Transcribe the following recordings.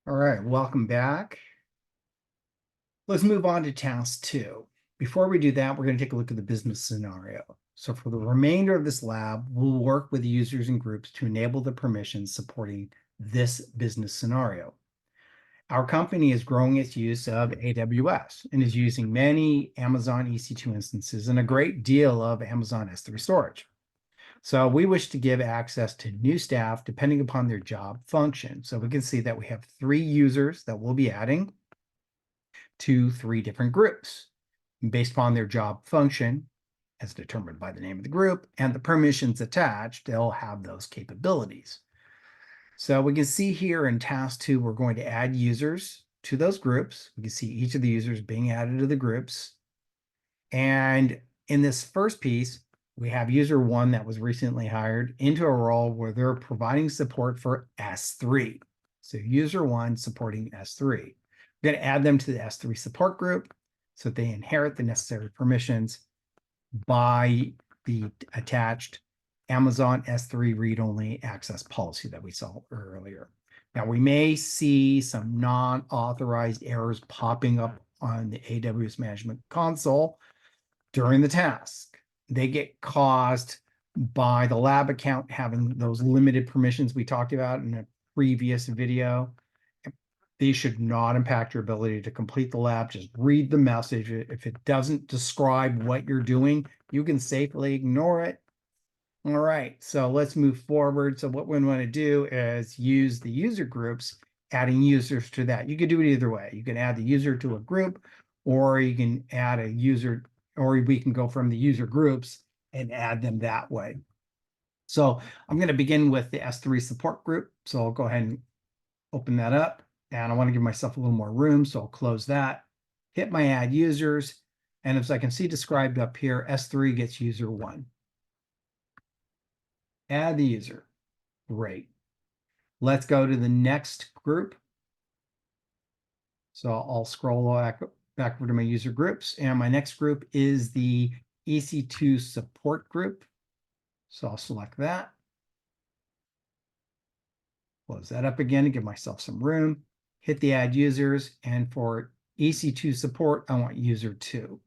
All right, welcome back. Let's move on to task 2. Before we do that, we're going to take a look at the business scenario. So for the remainder of this lab, we'll work with users and groups to enable the permissions supporting this business scenario. Our company is growing its use of AWS and is using many Amazon EC2 instances and a great deal of Amazon S3 storage. So we wish to give access to new staff depending upon their job function. So we can see that we have 3 users that we'll be adding to 3 different groups based upon their job function as determined by the name of the group and the permissions attached. They'll have those capabilities. So we can see here in task 2, we're going to add users to those groups. We can see each of the users being added to the groups. And in this first piece, we have user 1 that was recently hired into a role where they're providing support for S3. So user 1 supporting S3. We're going to add them to the S3 support group so that they inherit the necessary permissions by the attached Amazon S3 read-only access policy that we saw earlier. Now, we may see some non-authorized errors popping up on the AWS Management Console during the task. They get caused by the lab account having those limited permissions we talked about in a previous video. These should not impact your ability to complete the lab. Just read the message. If it doesn't describe what you're doing, you can safely ignore it. All right, so let's move forward. So what we want to do is use the user groups, adding users to that. You could do it either way. You can add the user to a group, or you can add a user, or we can go from the user groups and add them that way. So I'm going to begin with the S3 support group. So I'll go ahead and open that up. And I want to give myself a little more room, so I'll close that, hit my add users, and as I can see described up here, S3 gets user 1. Add the user. Great. Let's go to the next group. So I'll scroll back over to my user groups, and my next group is the EC2 support group. So I'll select that. Close that up again to give myself some room. Hit the add users, and for EC2 support, I want user 2.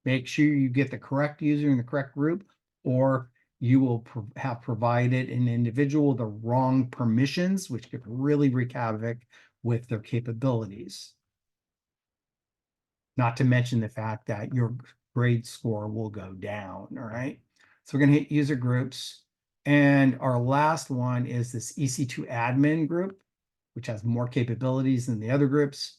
Make sure you get the correct user in the correct group, or you will have provided an individual the wrong permissions, which could really wreak havoc with their capabilities. Not to mention the fact that your grade score will go down, all right? So we're going to hit user groups. And our last one is this EC2 admin group, which has more capabilities than the other groups.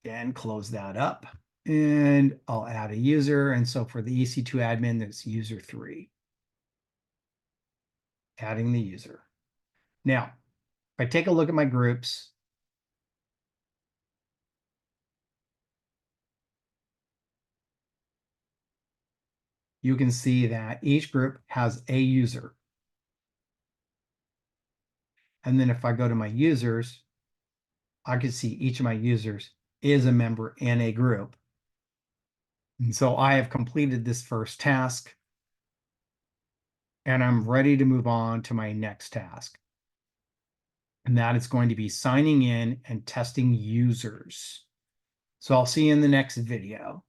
And close that up. And I'll add a user. And so for the EC2 admin, there's user 3. Adding the user. Now, if I take a look at my groups, you can see that each group has a user. And then if I go to my users, I can see each of my users is a member in a group. And so I have completed this first task, and I'm ready to move on to my next task. And that is going to be signing in and testing users. So I'll see you in the next video.